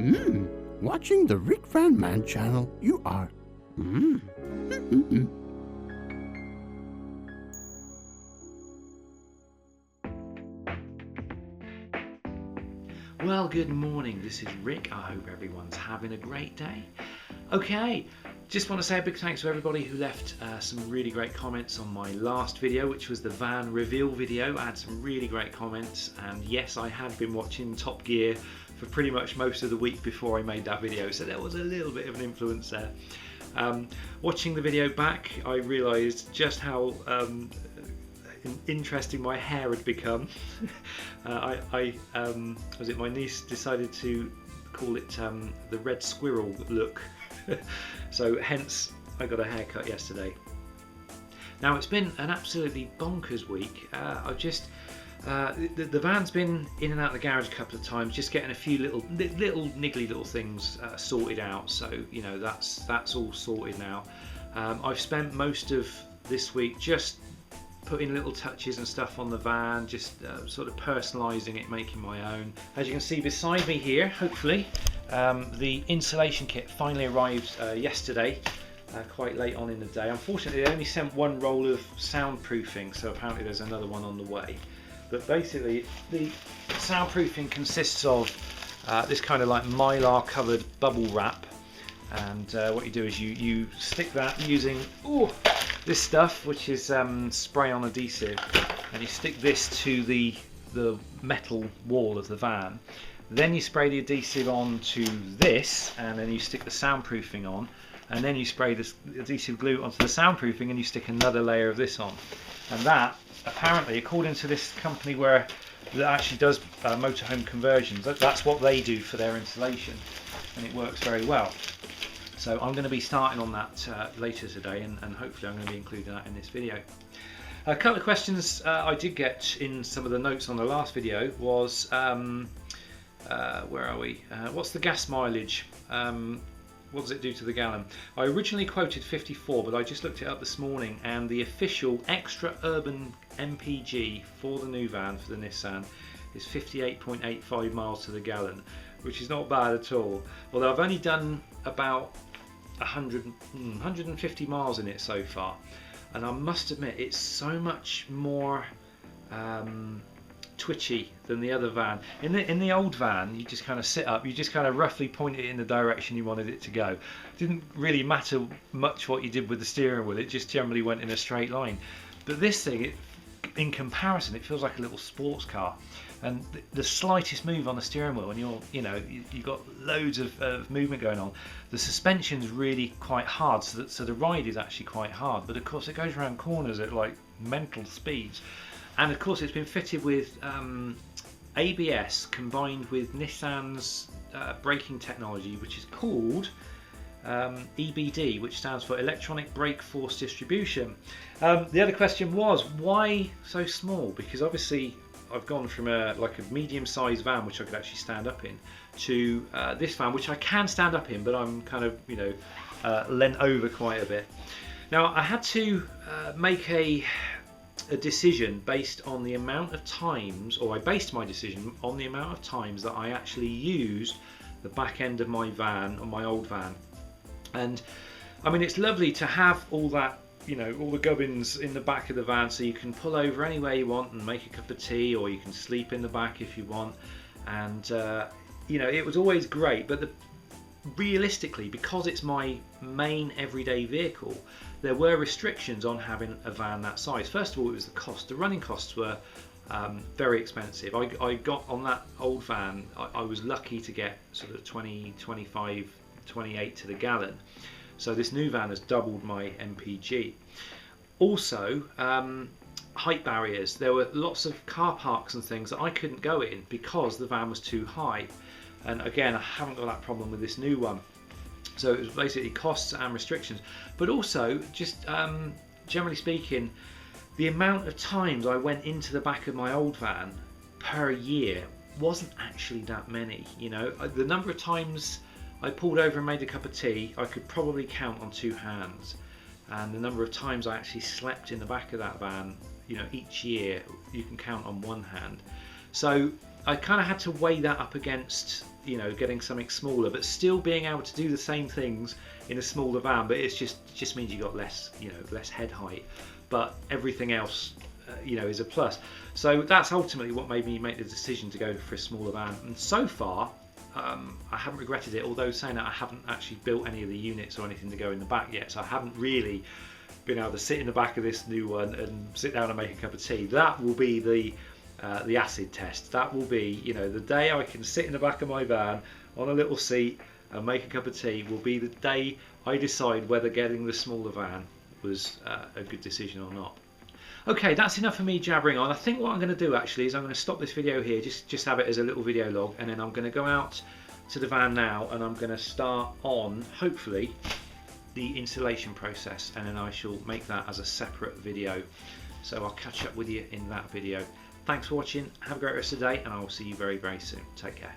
Watching the Rickvanman channel, you are. Well, good morning, this is Rick. I hope everyone's having a great day. Okay, just want to say a big thanks to everybody who left some really great comments on my last video, which was the van reveal video. I had some really great comments, and yes, I had been watching Top Gear for pretty much most of the week before I made that video, so there was a little bit of an influence there. Watching the video back, I realised just how interesting my hair had become. My niece decided to call it the red squirrel look. So hence I got a haircut yesterday. Now it's been an absolutely bonkers week. The van's been in and out of the garage a couple of times, just getting a few little niggly little things sorted out. So you know that's all sorted now. I've spent most of this week just putting little touches and stuff on the van, just sort of personalising it, making my own. As you can see beside me here, hopefully, the insulation kit finally arrived yesterday, quite late on in the day. Unfortunately, they only sent one roll of soundproofing, so apparently there's another one on the way. But basically, the soundproofing consists of this kind of like mylar covered bubble wrap, and what you do is you stick that using this stuff, which is spray-on adhesive, and you stick this to the metal wall of the van. Then you spray the adhesive onto this, and then you stick the soundproofing on, and then you spray this adhesive glue onto the soundproofing, and you stick another layer of this on. And that, apparently, according to this company that actually does motorhome conversions, that's what they do for their insulation, and it works very well. So I'm going to be starting on that later today, and hopefully I'm going to be including that in this video. A couple of questions I did get in some of the notes on the last video was, where are we? What's the gas mileage? What does it do to the gallon? I originally quoted 54, but I just looked it up this morning, and the official extra urban MPG for the new van, for the Nissan, is 58.85 miles to the gallon, which is not bad at all. Although I've only done about 150 miles in it so far, and I must admit it's so much more twitchy than the other van. In the old van, you just kind of sit up, you just kind of roughly point it in the direction you wanted it to go. It didn't really matter much what you did with the steering wheel, it just generally went in a straight line. But this thing, in comparison, it feels like a little sports car. And the slightest move on the steering wheel, and you've got loads of movement going on. The suspension's really quite hard, so the ride is actually quite hard. But of course, it goes around corners at like mental speeds. And of course, it's been fitted with ABS combined with Nissan's braking technology, which is called EBD, which stands for Electronic Brake Force Distribution. The other question was, why so small? Because obviously I've gone from a medium-sized van, which I could actually stand up in, to this van, which I can stand up in, but I'm kind of leant over quite a bit. Now I had to make a decision based on the amount of times, or I based my decision on the amount of times that I actually used the back end of my van, or my old van. And I mean, it's lovely to have all that, all the gubbins in the back of the van, so you can pull over anywhere you want and make a cup of tea, or you can sleep in the back if you want. And it was always great, but realistically, because it's my main everyday vehicle, there were restrictions on having a van that size. First of all, it was the cost. The running costs were very expensive. I got on that old van, I was lucky to get sort of 20, 25, 28 to the gallon. So this new van has doubled my MPG. Also, height barriers. There were lots of car parks and things that I couldn't go in because the van was too high. And again, I haven't got that problem with this new one. So it was basically costs and restrictions. But also, just generally speaking, the amount of times I went into the back of my old van per year wasn't actually that many. The number of times I pulled over and made a cup of tea, I could probably count on two hands. And the number of times I actually slept in the back of that van, each year, you can count on one hand. So I kind of had to weigh that up against, you know, getting something smaller, but still being able to do the same things in a smaller van. But it just means you got less, you know, less head height. But everything else, you know, is a plus. So that's ultimately what made me make the decision to go for a smaller van. And so far, I haven't regretted it. Although saying that, I haven't actually built any of the units or anything to go in the back yet. So I haven't really been able to sit in the back of this new one and sit down and make a cup of tea. That will be the acid test. That will be, you know, the day I can sit in the back of my van on a little seat and make a cup of tea will be the day I decide whether getting the smaller van was a good decision or not. Okay, that's enough of me jabbering on. I think what I'm going to do actually is I'm going to stop this video here, just have it as a little video log, and then I'm going to go out to the van now and I'm going to start on, hopefully, the installation process, and then I shall make that as a separate video. So I'll catch up with you in that video. Thanks for watching, have a great rest of the day, and I will see you very, very soon. Take care.